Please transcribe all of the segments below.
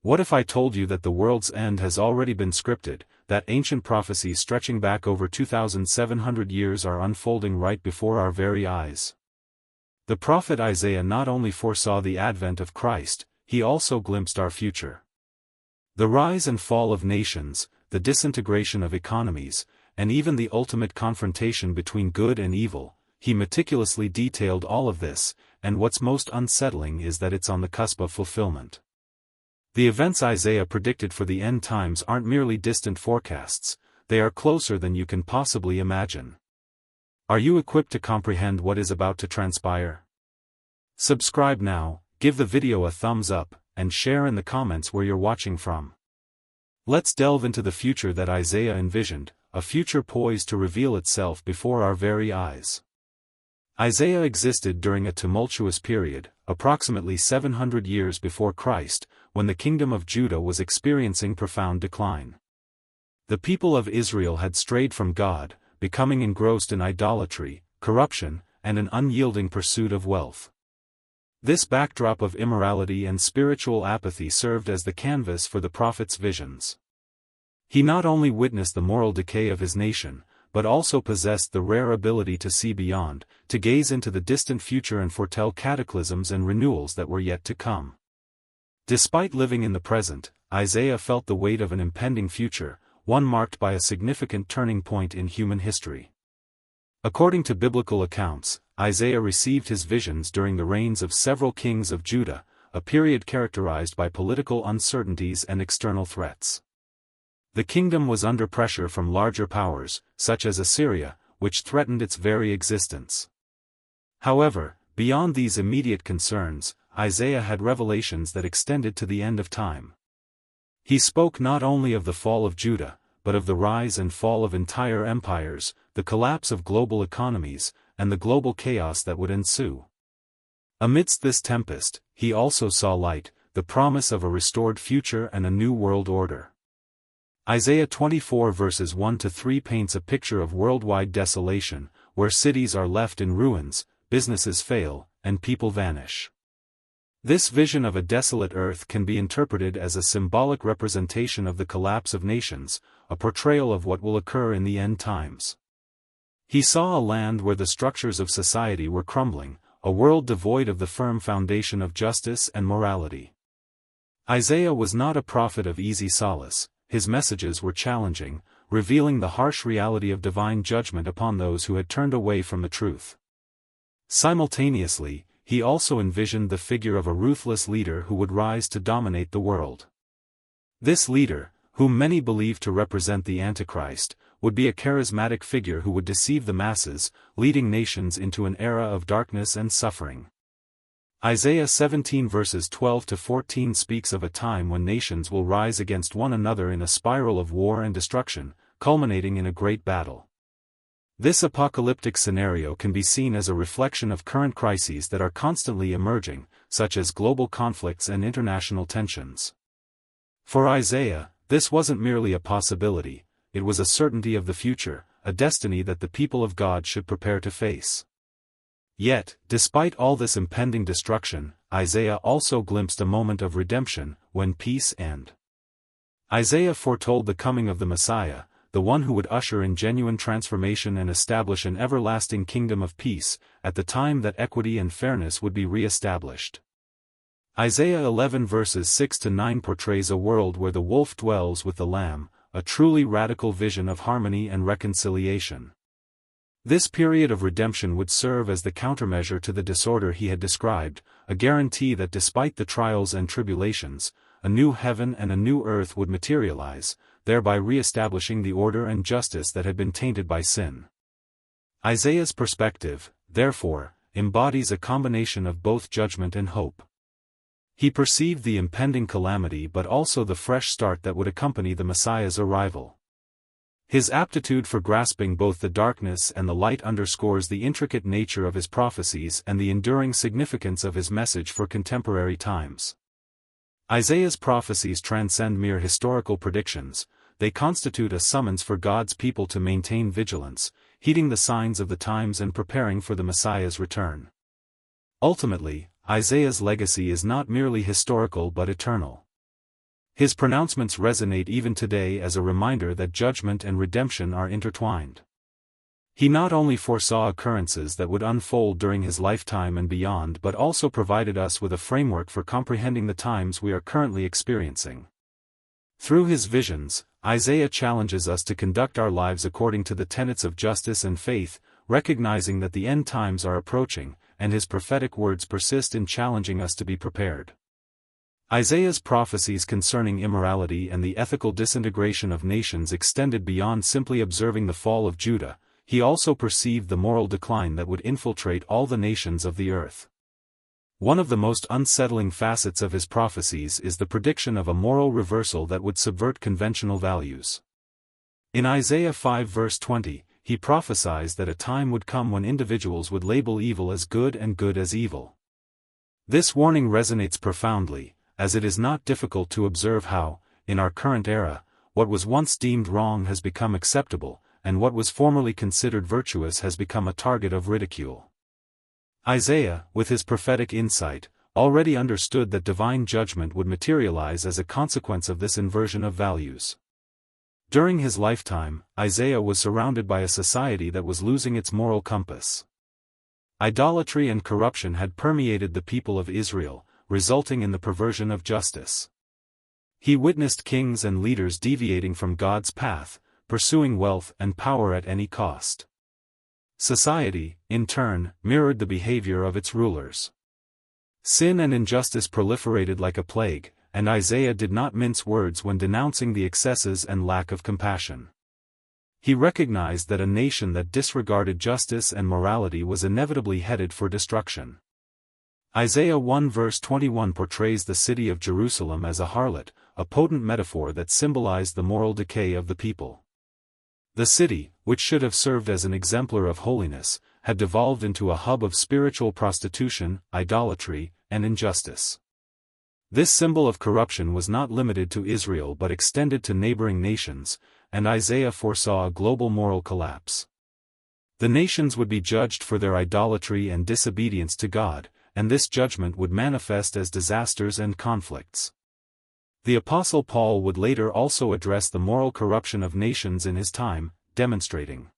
What if I told you that the world's end has already been scripted, that ancient prophecies stretching back over 2,700 years are unfolding right before our very eyes? The prophet Isaiah not only foresaw the advent of Christ, he also glimpsed our future. The rise and fall of nations, the disintegration of economies, and even the ultimate confrontation between good and evil, he meticulously detailed all of this, and what's most unsettling is that it's on the cusp of fulfillment. The events Isaiah predicted for the end times aren't merely distant forecasts, they are closer than you can possibly imagine. Are you equipped to comprehend what is about to transpire? Subscribe now, give the video a thumbs up, and share in the comments where you're watching from. Let's delve into the future that Isaiah envisioned, a future poised to reveal itself before our very eyes. Isaiah existed during a tumultuous period, approximately 700 years before Christ, when the kingdom of Judah was experiencing profound decline. The people of Israel had strayed from God, becoming engrossed in idolatry, corruption, and an unyielding pursuit of wealth. This backdrop of immorality and spiritual apathy served as the canvas for the prophet's visions. He not only witnessed the moral decay of his nation, but also possessed the rare ability to see beyond, to gaze into the distant future and foretell cataclysms and renewals that were yet to come. Despite living in the present, Isaiah felt the weight of an impending future, one marked by a significant turning point in human history. According to biblical accounts, Isaiah received his visions during the reigns of several kings of Judah, a period characterized by political uncertainties and external threats. The kingdom was under pressure from larger powers, such as Assyria, which threatened its very existence. However, beyond these immediate concerns, Isaiah had revelations that extended to the end of time. He spoke not only of the fall of Judah, but of the rise and fall of entire empires, the collapse of global economies, and the global chaos that would ensue. Amidst this tempest, he also saw light, the promise of a restored future and a new world order. Isaiah 24 verses 1-3 paints a picture of worldwide desolation, where cities are left in ruins, businesses fail, and people vanish. This vision of a desolate earth can be interpreted as a symbolic representation of the collapse of nations, a portrayal of what will occur in the end times. He saw a land where the structures of society were crumbling, a world devoid of the firm foundation of justice and morality. Isaiah was not a prophet of easy solace. His messages were challenging, revealing the harsh reality of divine judgment upon those who had turned away from the truth. Simultaneously, he also envisioned the figure of a ruthless leader who would rise to dominate the world. This leader, whom many believed to represent the Antichrist, would be a charismatic figure who would deceive the masses, leading nations into an era of darkness and suffering. Isaiah 17 verses 12-14 speaks of a time when nations will rise against one another in a spiral of war and destruction, culminating in a great battle. This apocalyptic scenario can be seen as a reflection of current crises that are constantly emerging, such as global conflicts and international tensions. For Isaiah, this wasn't merely a possibility, it was a certainty of the future, a destiny that the people of God should prepare to face. Yet, despite all this impending destruction, Isaiah also glimpsed a moment of redemption, when peace and Isaiah foretold the coming of the Messiah, the one who would usher in genuine transformation and establish an everlasting kingdom of peace, at the time that equity and fairness would be re-established. Isaiah 11 verses 6-9 portrays a world where the wolf dwells with the lamb, a truly radical vision of harmony and reconciliation. This period of redemption would serve as the countermeasure to the disorder he had described, a guarantee that despite the trials and tribulations, a new heaven and a new earth would materialize, thereby re-establishing the order and justice that had been tainted by sin. Isaiah's perspective, therefore, embodies a combination of both judgment and hope. He perceived the impending calamity but also the fresh start that would accompany the Messiah's arrival. His aptitude for grasping both the darkness and the light underscores the intricate nature of his prophecies and the enduring significance of his message for contemporary times. Isaiah's prophecies transcend mere historical predictions, they constitute a summons for God's people to maintain vigilance, heeding the signs of the times and preparing for the Messiah's return. Ultimately, Isaiah's legacy is not merely historical but eternal. His pronouncements resonate even today as a reminder that judgment and redemption are intertwined. He not only foresaw occurrences that would unfold during his lifetime and beyond but also provided us with a framework for comprehending the times we are currently experiencing. Through his visions, Isaiah challenges us to conduct our lives according to the tenets of justice and faith, recognizing that the end times are approaching, and his prophetic words persist in challenging us to be prepared. Isaiah's prophecies concerning immorality and the ethical disintegration of nations extended beyond simply observing the fall of Judah. He also perceived the moral decline that would infiltrate all the nations of the earth. One of the most unsettling facets of his prophecies is the prediction of a moral reversal that would subvert conventional values. In Isaiah 5 verse 20, he prophesies that a time would come when individuals would label evil as good and good as evil. This warning resonates profoundly, as it is not difficult to observe how, in our current era, what was once deemed wrong has become acceptable, and what was formerly considered virtuous has become a target of ridicule. Isaiah, with his prophetic insight, already understood that divine judgment would materialize as a consequence of this inversion of values. During his lifetime, Isaiah was surrounded by a society that was losing its moral compass. Idolatry and corruption had permeated the people of Israel, resulting in the perversion of justice. He witnessed kings and leaders deviating from God's path, pursuing wealth and power at any cost. Society, in turn, mirrored the behavior of its rulers. Sin and injustice proliferated like a plague, and Isaiah did not mince words when denouncing the excesses and lack of compassion. He recognized that a nation that disregarded justice and morality was inevitably headed for destruction. Isaiah 1 verse 21 portrays the city of Jerusalem as a harlot, a potent metaphor that symbolized the moral decay of the people. The city, which should have served as an exemplar of holiness, had devolved into a hub of spiritual prostitution, idolatry, and injustice. This symbol of corruption was not limited to Israel but extended to neighboring nations, and Isaiah foresaw a global moral collapse. The nations would be judged for their idolatry and disobedience to God, and this judgment would manifest as disasters and conflicts. The Apostle Paul would later also address the moral corruption of nations in his time, demonstrating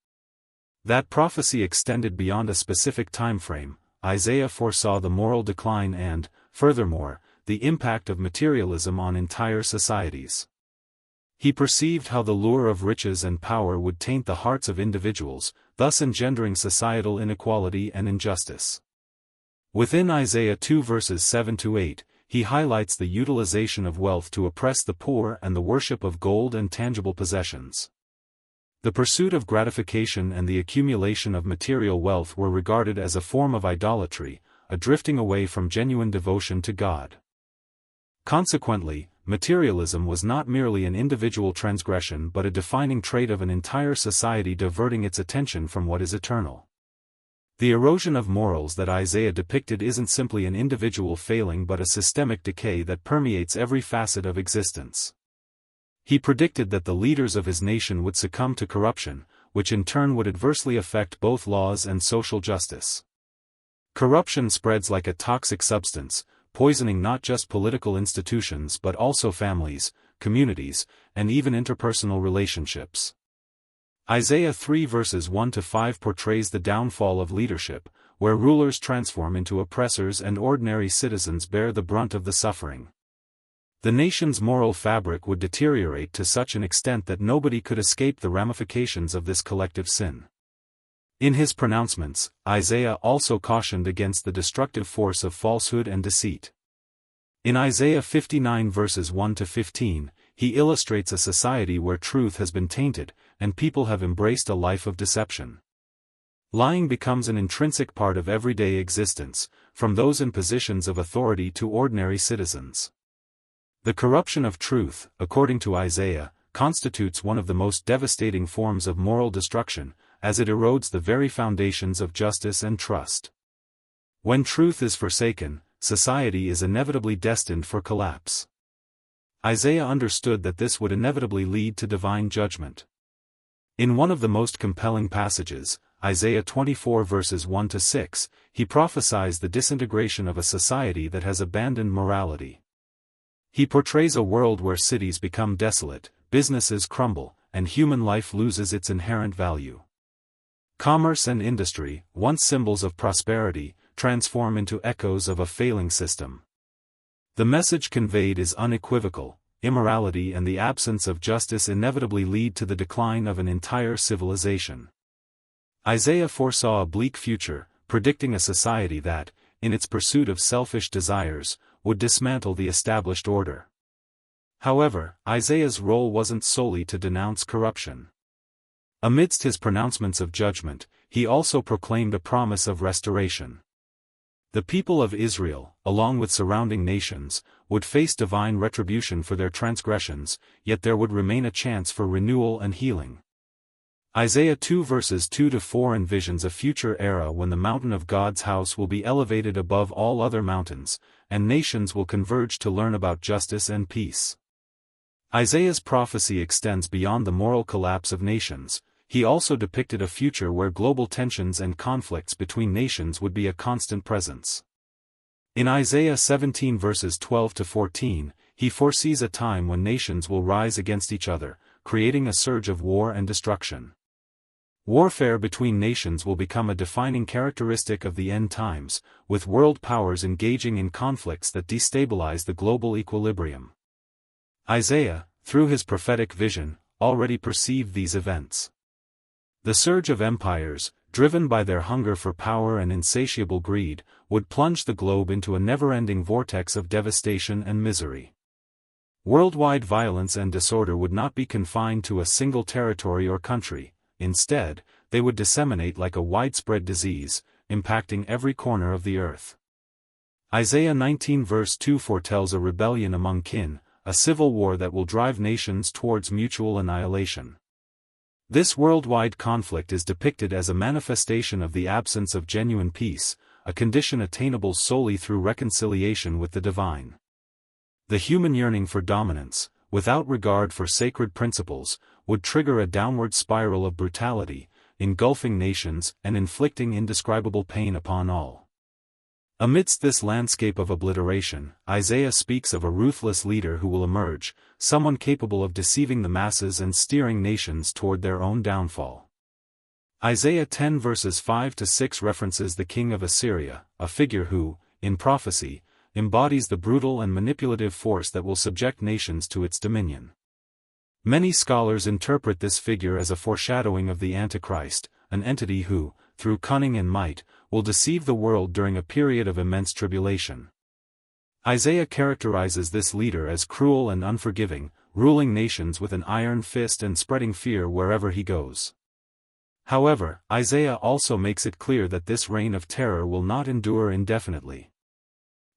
that prophecy extended beyond a specific time frame. Isaiah foresaw the moral decline and, furthermore, the impact of materialism on entire societies. He perceived how the lure of riches and power would taint the hearts of individuals, thus engendering societal inequality and injustice. Within Isaiah 2 verses 7-8, he highlights the utilization of wealth to oppress the poor and the worship of gold and tangible possessions. The pursuit of gratification and the accumulation of material wealth were regarded as a form of idolatry, a drifting away from genuine devotion to God. Consequently, materialism was not merely an individual transgression but a defining trait of an entire society diverting its attention from what is eternal. The erosion of morals that Isaiah depicted isn't simply an individual failing but a systemic decay that permeates every facet of existence. He predicted that the leaders of his nation would succumb to corruption, which in turn would adversely affect both laws and social justice. Corruption spreads like a toxic substance, poisoning not just political institutions but also families, communities, and even interpersonal relationships. Isaiah 3 verses 1-5 portrays the downfall of leadership, where rulers transform into oppressors and ordinary citizens bear the brunt of the suffering. The nation's moral fabric would deteriorate to such an extent that nobody could escape the ramifications of this collective sin. In his pronouncements, Isaiah also cautioned against the destructive force of falsehood and deceit. In Isaiah 59 verses 1-15, he illustrates a society where truth has been tainted, and people have embraced a life of deception. Lying becomes an intrinsic part of everyday existence, from those in positions of authority to ordinary citizens. The corruption of truth, according to Isaiah, constitutes one of the most devastating forms of moral destruction, as it erodes the very foundations of justice and trust. When truth is forsaken, society is inevitably destined for collapse. Isaiah understood that this would inevitably lead to divine judgment. In one of the most compelling passages, Isaiah 24 verses 1-6, he prophesies the disintegration of a society that has abandoned morality. He portrays a world where cities become desolate, businesses crumble, and human life loses its inherent value. Commerce and industry, once symbols of prosperity, transform into echoes of a failing system. The message conveyed is unequivocal: immorality and the absence of justice inevitably lead to the decline of an entire civilization. Isaiah foresaw a bleak future, predicting a society that, in its pursuit of selfish desires, would dismantle the established order. However, Isaiah's role wasn't solely to denounce corruption. Amidst his pronouncements of judgment, he also proclaimed a promise of restoration. The people of Israel, along with surrounding nations, would face divine retribution for their transgressions, yet there would remain a chance for renewal and healing. Isaiah 2 verses 2-4 envisions a future era when the mountain of God's house will be elevated above all other mountains, and nations will converge to learn about justice and peace. Isaiah's prophecy extends beyond the moral collapse of nations. He also depicted a future where global tensions and conflicts between nations would be a constant presence. In Isaiah 17 verses 12-14, he foresees a time when nations will rise against each other, creating a surge of war and destruction. Warfare between nations will become a defining characteristic of the end times, with world powers engaging in conflicts that destabilize the global equilibrium. Isaiah, through his prophetic vision, already perceived these events. The surge of empires, driven by their hunger for power and insatiable greed, would plunge the globe into a never-ending vortex of devastation and misery. Worldwide violence and disorder would not be confined to a single territory or country. Instead, they would disseminate like a widespread disease, impacting every corner of the earth. Isaiah 19 verse 2 foretells a rebellion among kin, a civil war that will drive nations towards mutual annihilation. This worldwide conflict is depicted as a manifestation of the absence of genuine peace, a condition attainable solely through reconciliation with the divine. The human yearning for dominance, without regard for sacred principles, would trigger a downward spiral of brutality, engulfing nations and inflicting indescribable pain upon all. Amidst this landscape of obliteration, Isaiah speaks of a ruthless leader who will emerge, someone capable of deceiving the masses and steering nations toward their own downfall. Isaiah 10 verses 5-6 references the king of Assyria, a figure who, in prophecy, embodies the brutal and manipulative force that will subject nations to its dominion. Many scholars interpret this figure as a foreshadowing of the Antichrist, an entity who, through cunning and might, will deceive the world during a period of immense tribulation. Isaiah characterizes this leader as cruel and unforgiving, ruling nations with an iron fist and spreading fear wherever he goes. However, Isaiah also makes it clear that this reign of terror will not endure indefinitely.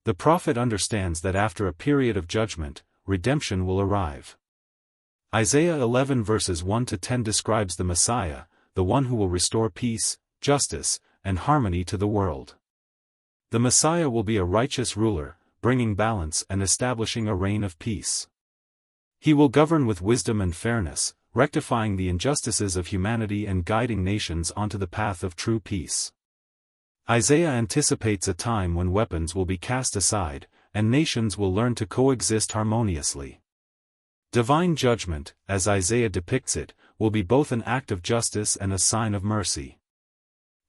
The prophet understands that after a period of judgment, redemption will arrive. Isaiah 11 verses 1-10 describes the Messiah, the one who will restore peace, justice, and harmony to the world. The Messiah will be a righteous ruler, bringing balance and establishing a reign of peace. He will govern with wisdom and fairness, rectifying the injustices of humanity and guiding nations onto the path of true peace. Isaiah anticipates a time when weapons will be cast aside, and nations will learn to coexist harmoniously. Divine judgment, as Isaiah depicts it, will be both an act of justice and a sign of mercy.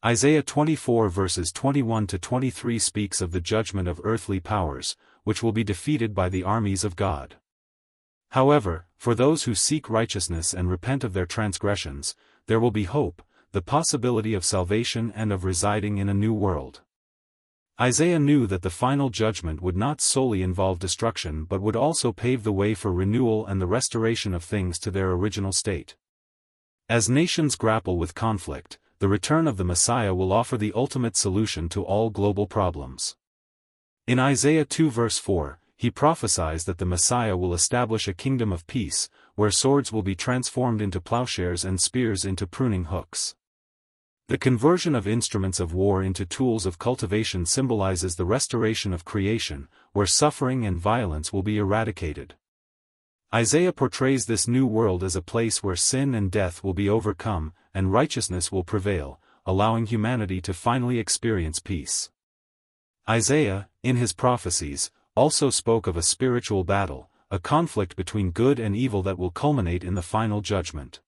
Isaiah 24 verses 21-23 speaks of the judgment of earthly powers, which will be defeated by the armies of God. However, for those who seek righteousness and repent of their transgressions, there will be hope, the possibility of salvation and of residing in a new world. Isaiah knew that the final judgment would not solely involve destruction but would also pave the way for renewal and the restoration of things to their original state. As nations grapple with conflict, the return of the Messiah will offer the ultimate solution to all global problems. In Isaiah 2 verse 4, he prophesies that the Messiah will establish a kingdom of peace, where swords will be transformed into plowshares and spears into pruning hooks. The conversion of instruments of war into tools of cultivation symbolizes the restoration of creation, where suffering and violence will be eradicated. Isaiah portrays this new world as a place where sin and death will be overcome, and righteousness will prevail, allowing humanity to finally experience peace. Isaiah, in his prophecies, also spoke of a spiritual battle, a conflict between good and evil that will culminate in the final judgment.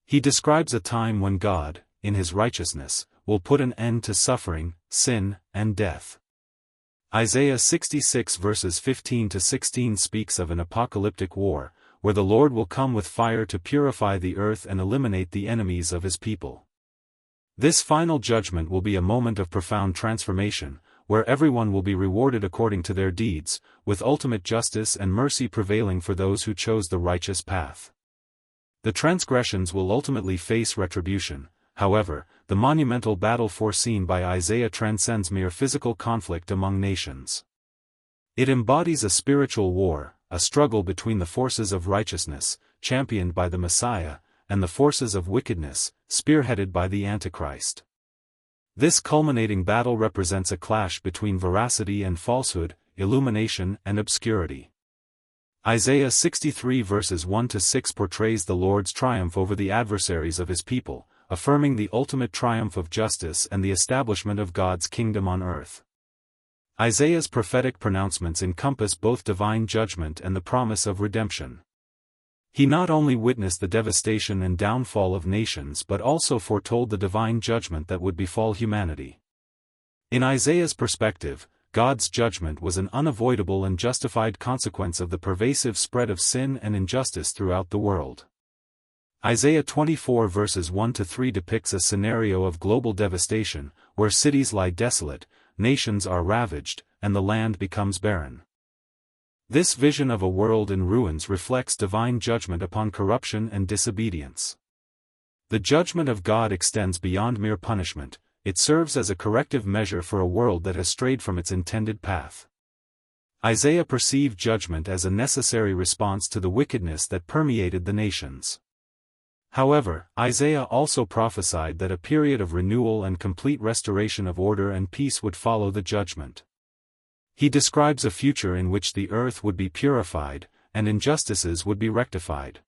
He describes a time when God, in his righteousness, will put an end to suffering, sin, and death. Isaiah 66 verses 15-16 speaks of an apocalyptic war, where the Lord will come with fire to purify the earth and eliminate the enemies of his people. This final judgment will be a moment of profound transformation, where everyone will be rewarded according to their deeds, with ultimate justice and mercy prevailing for those who chose the righteous path. The transgressions will ultimately face retribution. However, the monumental battle foreseen by Isaiah transcends mere physical conflict among nations. It embodies a spiritual war, a struggle between the forces of righteousness, championed by the Messiah, and the forces of wickedness, spearheaded by the Antichrist. This culminating battle represents a clash between veracity and falsehood, illumination and obscurity. Isaiah 63 verses 1-6 portrays the Lord's triumph over the adversaries of his people, affirming the ultimate triumph of justice and the establishment of God's kingdom on earth. Isaiah's prophetic pronouncements encompass both divine judgment and the promise of redemption. He not only witnessed the devastation and downfall of nations but also foretold the divine judgment that would befall humanity. In Isaiah's perspective, God's judgment was an unavoidable and justified consequence of the pervasive spread of sin and injustice throughout the world. Isaiah 24 verses 1-3 depicts a scenario of global devastation, where cities lie desolate, nations are ravaged, and the land becomes barren. This vision of a world in ruins reflects divine judgment upon corruption and disobedience. The judgment of God extends beyond mere punishment, it serves as a corrective measure for a world that has strayed from its intended path. Isaiah perceived judgment as a necessary response to the wickedness that permeated the nations. However, Isaiah also prophesied that a period of renewal and complete restoration of order and peace would follow the judgment. He describes a future in which the earth would be purified, and injustices would be rectified.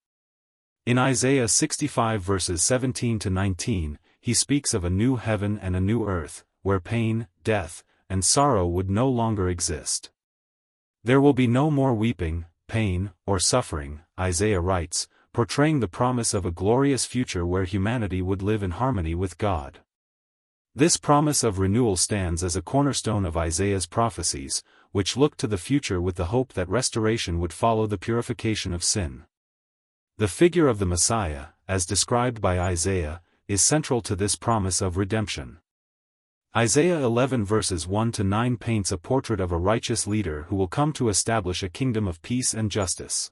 In Isaiah 65 verses 17-19, he speaks of a new heaven and a new earth, where pain, death, and sorrow would no longer exist. There will be no more weeping, pain, or suffering, Isaiah writes, portraying the promise of a glorious future where humanity would live in harmony with God. This promise of renewal stands as a cornerstone of Isaiah's prophecies, which look to the future with the hope that restoration would follow the purification of sin. The figure of the Messiah, as described by Isaiah, is central to this promise of redemption. Isaiah 11 verses 1-9 paints a portrait of a righteous leader who will come to establish a kingdom of peace and justice.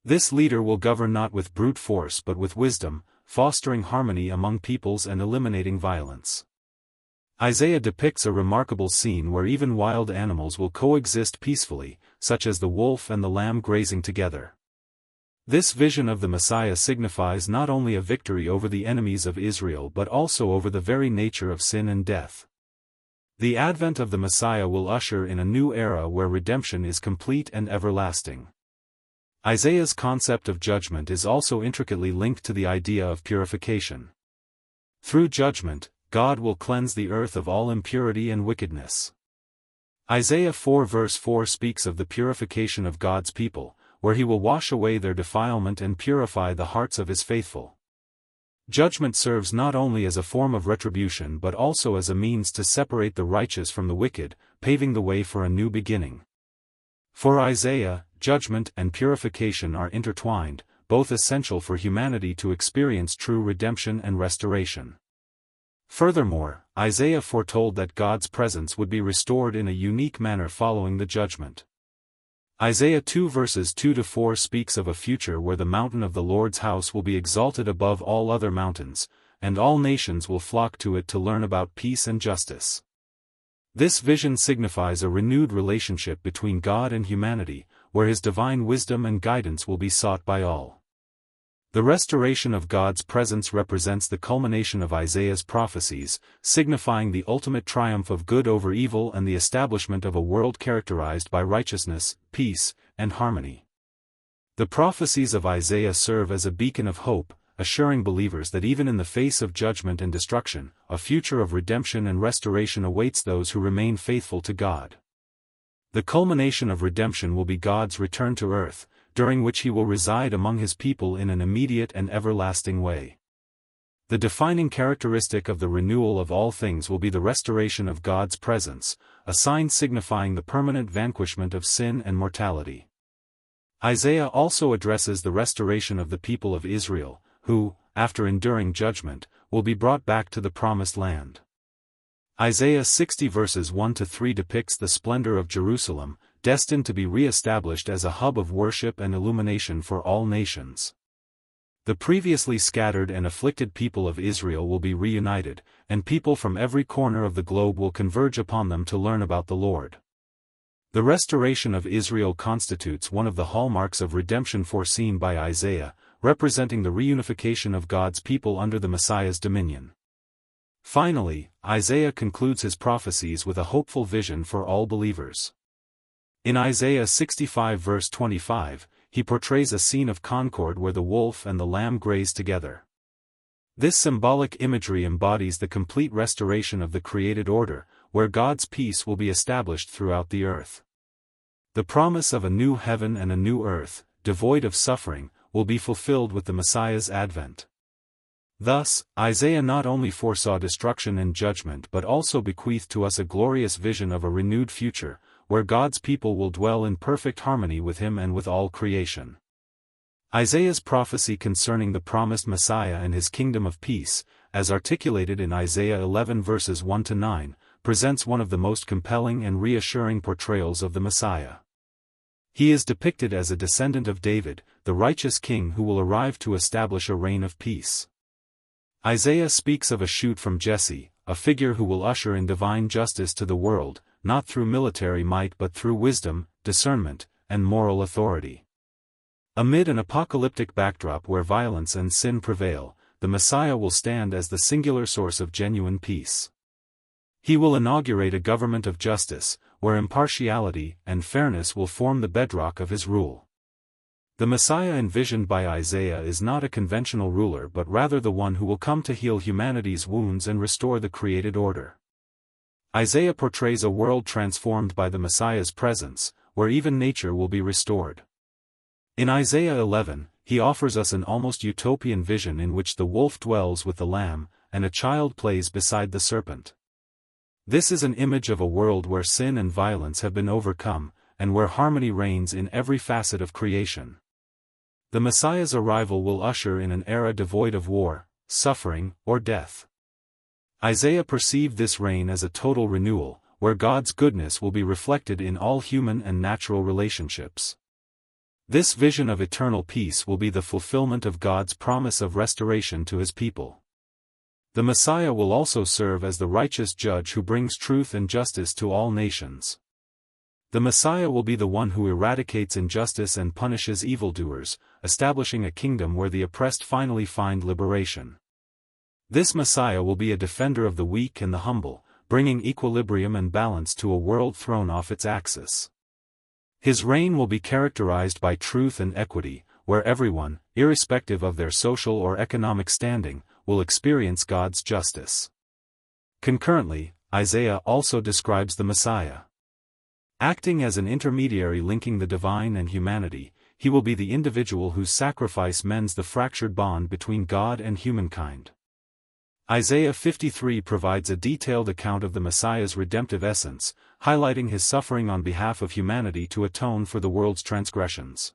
This leader will govern not with brute force but with wisdom, fostering harmony among peoples and eliminating violence. Isaiah depicts a remarkable scene where even wild animals will coexist peacefully, such as the wolf and the lamb grazing together. This vision of the Messiah signifies not only a victory over the enemies of Israel but also over the very nature of sin and death. The advent of the Messiah will usher in a new era where redemption is complete and everlasting. Isaiah's concept of judgment is also intricately linked to the idea of purification. Through judgment, God will cleanse the earth of all impurity and wickedness. Isaiah 4 verse 4 speaks of the purification of God's people, where he will wash away their defilement and purify the hearts of his faithful. Judgment serves not only as a form of retribution but also as a means to separate the righteous from the wicked, paving the way for a new beginning. For Isaiah, judgment and purification are intertwined, both essential for humanity to experience true redemption and restoration. Furthermore, Isaiah foretold that God's presence would be restored in a unique manner following the judgment. Isaiah 2 verses 2-4 speaks of a future where the mountain of the Lord's house will be exalted above all other mountains, and all nations will flock to it to learn about peace and justice. This vision signifies a renewed relationship between God and humanity, where his divine wisdom and guidance will be sought by all. The restoration of God's presence represents the culmination of Isaiah's prophecies, signifying the ultimate triumph of good over evil and the establishment of a world characterized by righteousness, peace, and harmony. The prophecies of Isaiah serve as a beacon of hope, assuring believers that even in the face of judgment and destruction, a future of redemption and restoration awaits those who remain faithful to God. The culmination of redemption will be God's return to earth, during which he will reside among his people in an immediate and everlasting way. The defining characteristic of the renewal of all things will be the restoration of God's presence, a sign signifying the permanent vanquishment of sin and mortality. Isaiah also addresses the restoration of the people of Israel, who, after enduring judgment, will be brought back to the promised land. Isaiah 60 verses 1-3 depicts the splendor of Jerusalem, destined to be re-established as a hub of worship and illumination for all nations. The previously scattered and afflicted people of Israel will be reunited, and people from every corner of the globe will converge upon them to learn about the Lord. The restoration of Israel constitutes one of the hallmarks of redemption foreseen by Isaiah, representing the reunification of God's people under the Messiah's dominion. Finally, Isaiah concludes his prophecies with a hopeful vision for all believers. In Isaiah 65 verse 25, he portrays a scene of concord where the wolf and the lamb graze together. This symbolic imagery embodies the complete restoration of the created order, where God's peace will be established throughout the earth. The promise of a new heaven and a new earth, devoid of suffering, will be fulfilled with the Messiah's advent. Thus, Isaiah not only foresaw destruction and judgment but also bequeathed to us a glorious vision of a renewed future, where God's people will dwell in perfect harmony with him and with all creation. Isaiah's prophecy concerning the promised Messiah and his kingdom of peace, as articulated in Isaiah 11 verses 1-9, presents one of the most compelling and reassuring portrayals of the Messiah. He is depicted as a descendant of David, the righteous king who will arrive to establish a reign of peace. Isaiah speaks of a shoot from Jesse, a figure who will usher in divine justice to the world, not through military might but through wisdom, discernment, and moral authority. Amid an apocalyptic backdrop where violence and sin prevail, the Messiah will stand as the singular source of genuine peace. He will inaugurate a government of justice, where impartiality and fairness will form the bedrock of his rule. The Messiah envisioned by Isaiah is not a conventional ruler but rather the one who will come to heal humanity's wounds and restore the created order. Isaiah portrays a world transformed by the Messiah's presence, where even nature will be restored. In Isaiah 11, he offers us an almost utopian vision in which the wolf dwells with the lamb, and a child plays beside the serpent. This is an image of a world where sin and violence have been overcome, and where harmony reigns in every facet of creation. The Messiah's arrival will usher in an era devoid of war, suffering, or death. Isaiah perceived this reign as a total renewal, where God's goodness will be reflected in all human and natural relationships. This vision of eternal peace will be the fulfillment of God's promise of restoration to his people. The Messiah will also serve as the righteous judge who brings truth and justice to all nations. The Messiah will be the one who eradicates injustice and punishes evildoers, establishing a kingdom where the oppressed finally find liberation. This Messiah will be a defender of the weak and the humble, bringing equilibrium and balance to a world thrown off its axis. His reign will be characterized by truth and equity, where everyone, irrespective of their social or economic standing, will experience God's justice. Concurrently, Isaiah also describes the Messiah. Acting as an intermediary linking the divine and humanity, he will be the individual whose sacrifice mends the fractured bond between God and humankind. Isaiah 53 provides a detailed account of the Messiah's redemptive essence, highlighting his suffering on behalf of humanity to atone for the world's transgressions.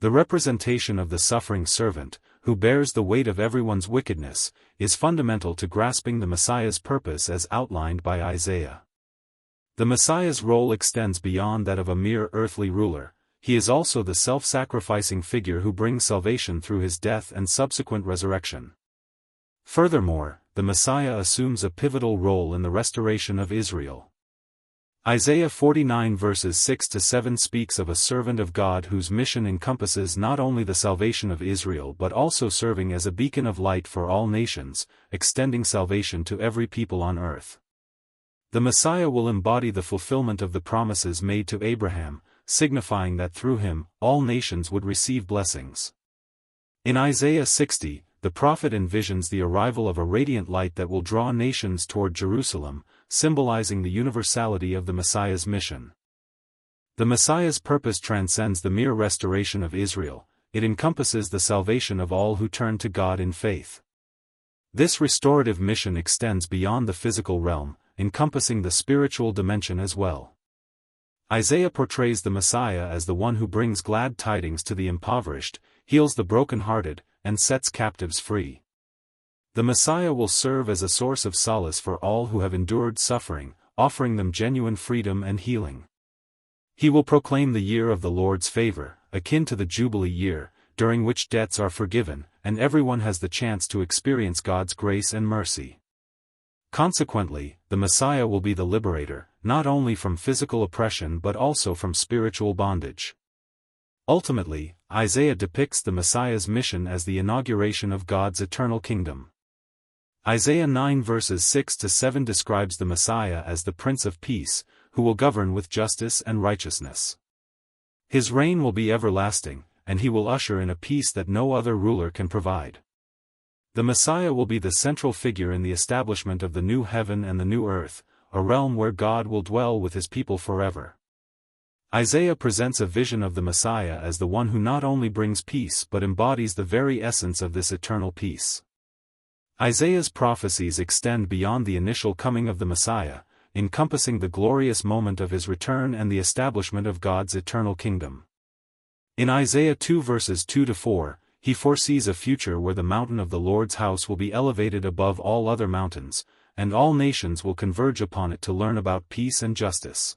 The representation of the suffering servant, who bears the weight of everyone's wickedness, is fundamental to grasping the Messiah's purpose as outlined by Isaiah. The Messiah's role extends beyond that of a mere earthly ruler. He is also the self-sacrificing figure who brings salvation through his death and subsequent resurrection. Furthermore, the Messiah assumes a pivotal role in the restoration of Israel. Isaiah 49 verses 6-7 speaks of a servant of God whose mission encompasses not only the salvation of Israel but also serving as a beacon of light for all nations, extending salvation to every people on earth. The Messiah will embody the fulfillment of the promises made to Abraham, signifying that through him, all nations would receive blessings. In Isaiah 60, the prophet envisions the arrival of a radiant light that will draw nations toward Jerusalem, symbolizing the universality of the Messiah's mission. The Messiah's purpose transcends the mere restoration of Israel, it encompasses the salvation of all who turn to God in faith. This restorative mission extends beyond the physical realm, encompassing the spiritual dimension as well. Isaiah portrays the Messiah as the one who brings glad tidings to the impoverished, heals the brokenhearted, and sets captives free. The Messiah will serve as a source of solace for all who have endured suffering, offering them genuine freedom and healing. He will proclaim the year of the Lord's favor, akin to the Jubilee year, during which debts are forgiven, and everyone has the chance to experience God's grace and mercy. Consequently, the Messiah will be the liberator, not only from physical oppression but also from spiritual bondage. Ultimately, Isaiah depicts the Messiah's mission as the inauguration of God's eternal kingdom. Isaiah 9 verses 6-7 describes the Messiah as the Prince of Peace, who will govern with justice and righteousness. His reign will be everlasting, and he will usher in a peace that no other ruler can provide. The Messiah will be the central figure in the establishment of the new heaven and the new earth, a realm where God will dwell with his people forever. Isaiah presents a vision of the Messiah as the one who not only brings peace but embodies the very essence of this eternal peace. Isaiah's prophecies extend beyond the initial coming of the Messiah, encompassing the glorious moment of his return and the establishment of God's eternal kingdom. In Isaiah 2 verses 2-4, he foresees a future where the mountain of the Lord's house will be elevated above all other mountains, and all nations will converge upon it to learn about peace and justice.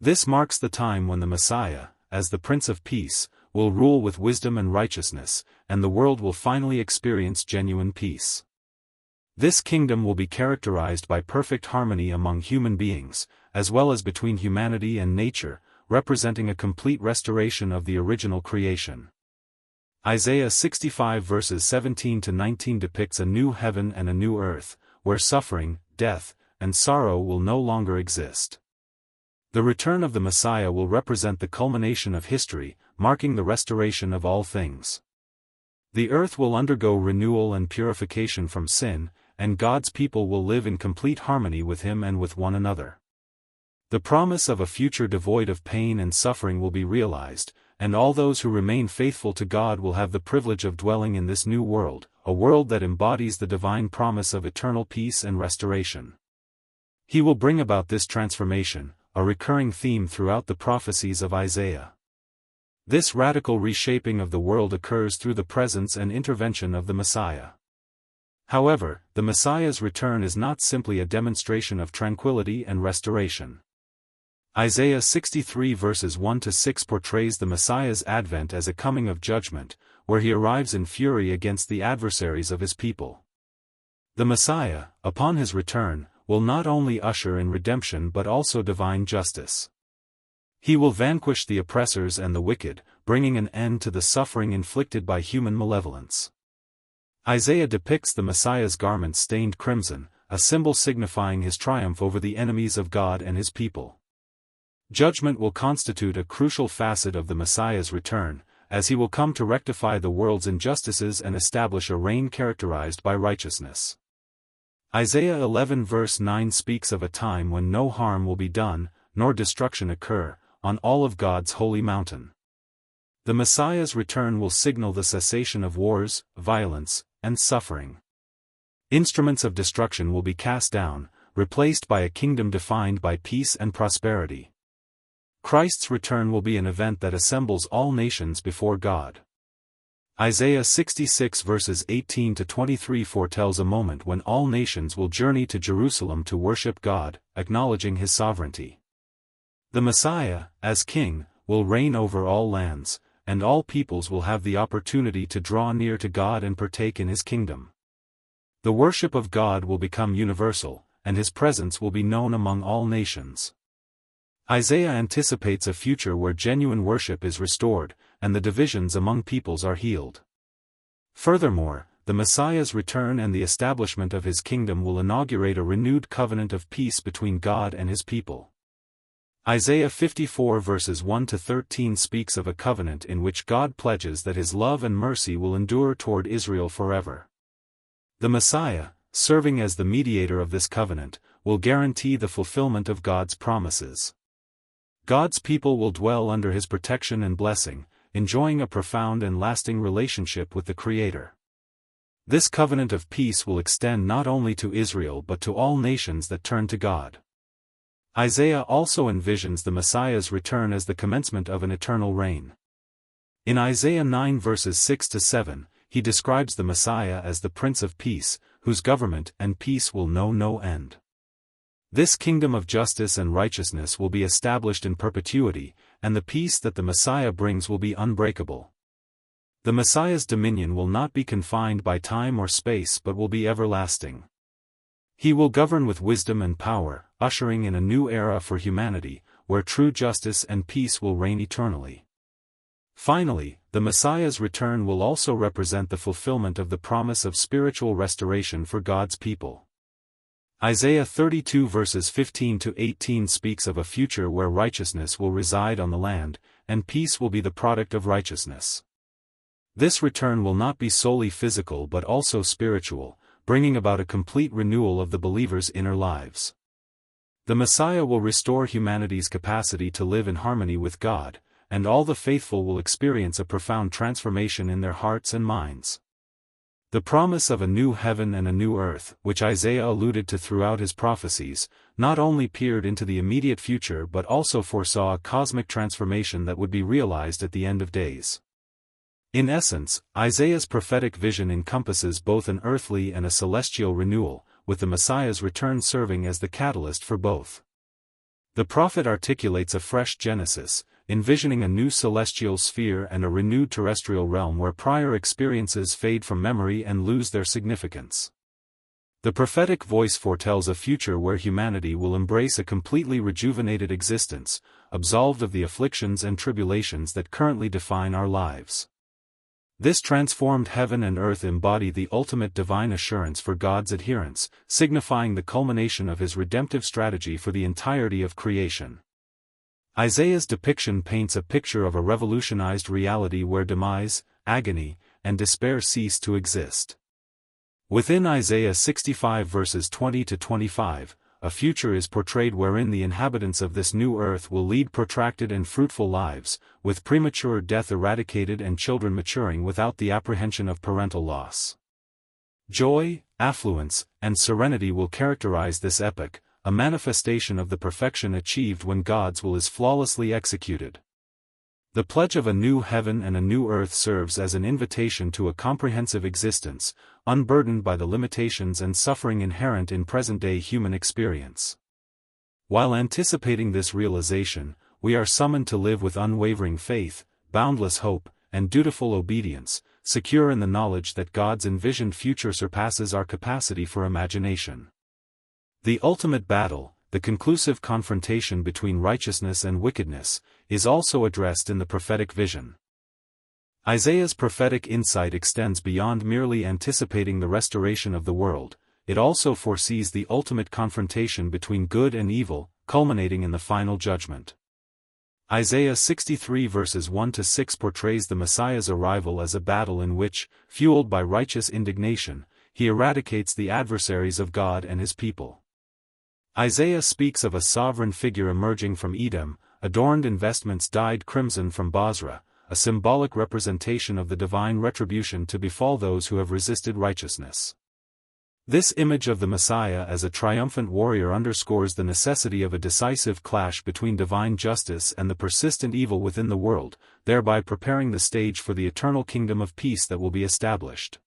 This marks the time when the Messiah, as the Prince of Peace, will rule with wisdom and righteousness, and the world will finally experience genuine peace. This kingdom will be characterized by perfect harmony among human beings, as well as between humanity and nature, representing a complete restoration of the original creation. Isaiah 65 verses 17-19 depicts a new heaven and a new earth, where suffering, death, and sorrow will no longer exist. The return of the Messiah will represent the culmination of history, marking the restoration of all things. The earth will undergo renewal and purification from sin, and God's people will live in complete harmony with Him and with one another. The promise of a future devoid of pain and suffering will be realized, and all those who remain faithful to God will have the privilege of dwelling in this new world, a world that embodies the divine promise of eternal peace and restoration. He will bring about this transformation, a recurring theme throughout the prophecies of Isaiah. This radical reshaping of the world occurs through the presence and intervention of the Messiah. However, the Messiah's return is not simply a demonstration of tranquility and restoration. Isaiah 63 verses 1-6 portrays the Messiah's advent as a coming of judgment, where he arrives in fury against the adversaries of his people. The Messiah, upon his return, will not only usher in redemption but also divine justice. He will vanquish the oppressors and the wicked, bringing an end to the suffering inflicted by human malevolence. Isaiah depicts the Messiah's garment stained crimson, a symbol signifying his triumph over the enemies of God and his people. Judgment will constitute a crucial facet of the Messiah's return, as he will come to rectify the world's injustices and establish a reign characterized by righteousness. Isaiah 11 verse 9 speaks of a time when no harm will be done, nor destruction occur, on all of God's holy mountain. The Messiah's return will signal the cessation of wars, violence, and suffering. Instruments of destruction will be cast down, replaced by a kingdom defined by peace and prosperity. Christ's return will be an event that assembles all nations before God. Isaiah 66 verses 18-23 foretells a moment when all nations will journey to Jerusalem to worship God, acknowledging His sovereignty. The Messiah, as King, will reign over all lands, and all peoples will have the opportunity to draw near to God and partake in His kingdom. The worship of God will become universal, and His presence will be known among all nations. Isaiah anticipates a future where genuine worship is restored, and the divisions among peoples are healed. Furthermore, the Messiah's return and the establishment of His kingdom will inaugurate a renewed covenant of peace between God and His people. Isaiah 54 verses 1-13 speaks of a covenant in which God pledges that His love and mercy will endure toward Israel forever. The Messiah, serving as the mediator of this covenant, will guarantee the fulfillment of God's promises. God's people will dwell under His protection and blessing, enjoying a profound and lasting relationship with the Creator. This covenant of peace will extend not only to Israel but to all nations that turn to God. Isaiah also envisions the Messiah's return as the commencement of an eternal reign. In Isaiah 9 verses 6-7, he describes the Messiah as the Prince of Peace, whose government and peace will know no end. This kingdom of justice and righteousness will be established in perpetuity, and the peace that the Messiah brings will be unbreakable. The Messiah's dominion will not be confined by time or space but will be everlasting. He will govern with wisdom and power, ushering in a new era for humanity, where true justice and peace will reign eternally. Finally, the Messiah's return will also represent the fulfillment of the promise of spiritual restoration for God's people. Isaiah 32 verses 15-18 speaks of a future where righteousness will reside on the land, and peace will be the product of righteousness. This return will not be solely physical but also spiritual, bringing about a complete renewal of the believer's inner lives. The Messiah will restore humanity's capacity to live in harmony with God, and all the faithful will experience a profound transformation in their hearts and minds. The promise of a new heaven and a new earth, which Isaiah alluded to throughout his prophecies, not only peered into the immediate future but also foresaw a cosmic transformation that would be realized at the end of days. In essence, Isaiah's prophetic vision encompasses both an earthly and a celestial renewal, with the Messiah's return serving as the catalyst for both. The prophet articulates a fresh Genesis, envisioning a new celestial sphere and a renewed terrestrial realm where prior experiences fade from memory and lose their significance. The prophetic voice foretells a future where humanity will embrace a completely rejuvenated existence, absolved of the afflictions and tribulations that currently define our lives. This transformed heaven and earth embody the ultimate divine assurance for God's adherents, signifying the culmination of His redemptive strategy for the entirety of creation. Isaiah's depiction paints a picture of a revolutionized reality where demise, agony, and despair cease to exist. Within Isaiah 65 verses 20-25, a future is portrayed wherein the inhabitants of this new earth will lead protracted and fruitful lives, with premature death eradicated and children maturing without the apprehension of parental loss. Joy, affluence, and serenity will characterize this epoch, a manifestation of the perfection achieved when God's will is flawlessly executed. The pledge of a new heaven and a new earth serves as an invitation to a comprehensive existence, unburdened by the limitations and suffering inherent in present-day human experience. While anticipating this realization, we are summoned to live with unwavering faith, boundless hope, and dutiful obedience, secure in the knowledge that God's envisioned future surpasses our capacity for imagination. The ultimate battle, the conclusive confrontation between righteousness and wickedness, is also addressed in the prophetic vision. Isaiah's prophetic insight extends beyond merely anticipating the restoration of the world, it also foresees the ultimate confrontation between good and evil, culminating in the final judgment. Isaiah 63 verses 1-6 portrays the Messiah's arrival as a battle in which, fueled by righteous indignation, he eradicates the adversaries of God and His people. Isaiah speaks of a sovereign figure emerging from Edom, adorned in vestments dyed crimson from Bozrah, a symbolic representation of the divine retribution to befall those who have resisted righteousness. This image of the Messiah as a triumphant warrior underscores the necessity of a decisive clash between divine justice and the persistent evil within the world, thereby preparing the stage for the eternal kingdom of peace that will be established.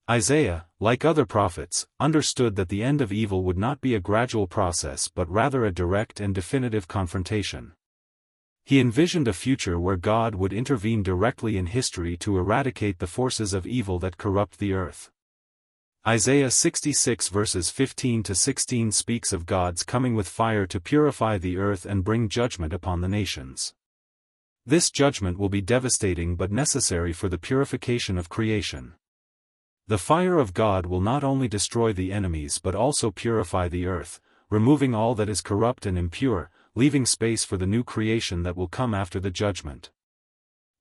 Isaiah, like other prophets, understood that the end of evil would not be a gradual process but rather a direct and definitive confrontation. He envisioned a future where God would intervene directly in history to eradicate the forces of evil that corrupt the earth. Isaiah 66 verses 15-16 speaks of God's coming with fire to purify the earth and bring judgment upon the nations. This judgment will be devastating but necessary for the purification of creation. The fire of God will not only destroy the enemies but also purify the earth, removing all that is corrupt and impure, leaving space for the new creation that will come after the judgment.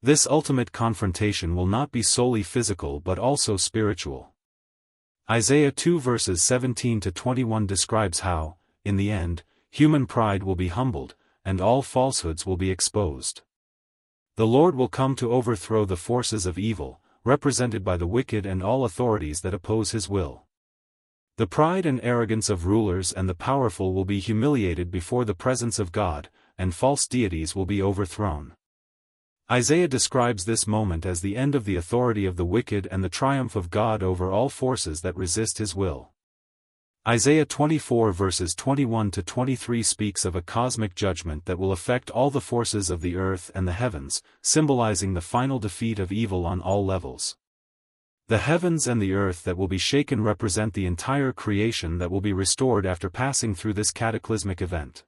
This ultimate confrontation will not be solely physical but also spiritual. Isaiah 2 verses 17-21 describes how, in the end, human pride will be humbled, and all falsehoods will be exposed. The Lord will come to overthrow the forces of evil, represented by the wicked and all authorities that oppose his will. The pride and arrogance of rulers and the powerful will be humiliated before the presence of God, and false deities will be overthrown. Isaiah describes this moment as the end of the authority of the wicked and the triumph of God over all forces that resist his will. Isaiah 24 verses 21 to 23 speaks of a cosmic judgment that will affect all the forces of the earth and the heavens, symbolizing the final defeat of evil on all levels. The heavens and the earth that will be shaken represent the entire creation that will be restored after passing through this cataclysmic event.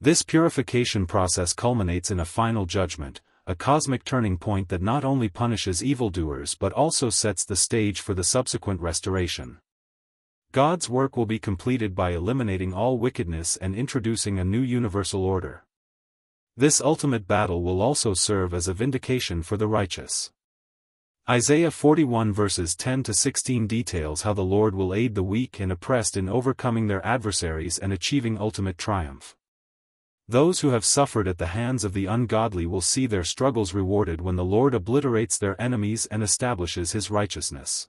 This purification process culminates in a final judgment, a cosmic turning point that not only punishes evildoers but also sets the stage for the subsequent restoration. God's work will be completed by eliminating all wickedness and introducing a new universal order. This ultimate battle will also serve as a vindication for the righteous. Isaiah 41 verses 10 to 16 details how the Lord will aid the weak and oppressed in overcoming their adversaries and achieving ultimate triumph. Those who have suffered at the hands of the ungodly will see their struggles rewarded when the Lord obliterates their enemies and establishes his righteousness.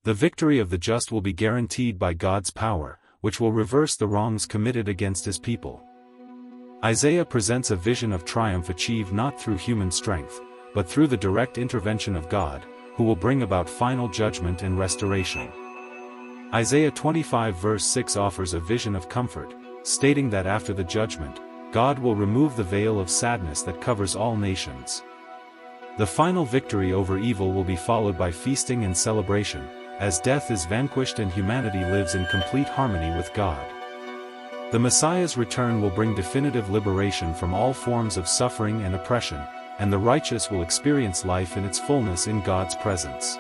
The victory of the just will be guaranteed by God's power, which will reverse the wrongs committed against his people. Isaiah presents a vision of triumph achieved not through human strength, but through the direct intervention of God, who will bring about final judgment and restoration. Isaiah 25 verse 6 offers a vision of comfort, stating that after the judgment, God will remove the veil of sadness that covers all nations. The final victory over evil will be followed by feasting and celebration, as death is vanquished and humanity lives in complete harmony with God. The Messiah's return will bring definitive liberation from all forms of suffering and oppression, and the righteous will experience life in its fullness in God's presence.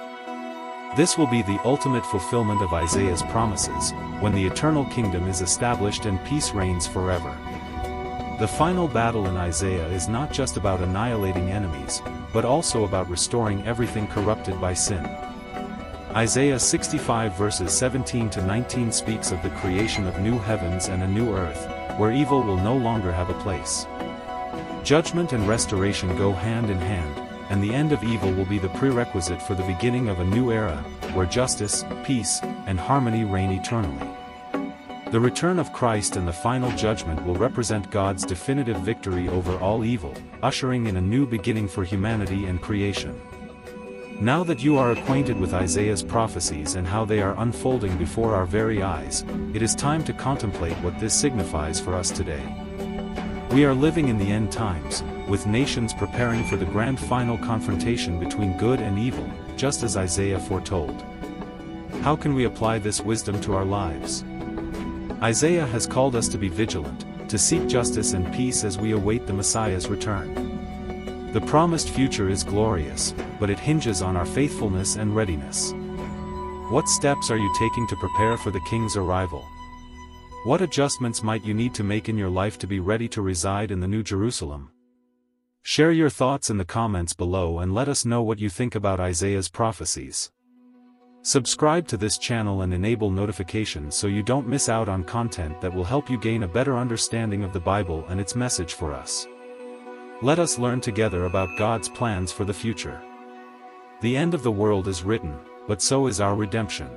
This will be the ultimate fulfillment of Isaiah's promises, when the eternal kingdom is established and peace reigns forever. The final battle in Isaiah is not just about annihilating enemies, but also about restoring everything corrupted by sin. Isaiah 65 verses 17 to 19 speaks of the creation of new heavens and a new earth, where evil will no longer have a place. Judgment and restoration go hand in hand, and the end of evil will be the prerequisite for the beginning of a new era, where justice, peace, and harmony reign eternally. The return of Christ and the final judgment will represent God's definitive victory over all evil, ushering in a new beginning for humanity and creation. Now that you are acquainted with Isaiah's prophecies and how they are unfolding before our very eyes, it is time to contemplate what this signifies for us today. We are living in the end times, with nations preparing for the grand final confrontation between good and evil, just as Isaiah foretold. How can we apply this wisdom to our lives? Isaiah has called us to be vigilant, to seek justice and peace as we await the Messiah's return. The promised future is glorious, but it hinges on our faithfulness and readiness. What steps are you taking to prepare for the King's arrival? What adjustments might you need to make in your life to be ready to reside in the New Jerusalem? Share your thoughts in the comments below and let us know what you think about Isaiah's prophecies. Subscribe to this channel and enable notifications so you don't miss out on content that will help you gain a better understanding of the Bible and its message for us. Let us learn together about God's plans for the future. The end of the world is written, but so is our redemption.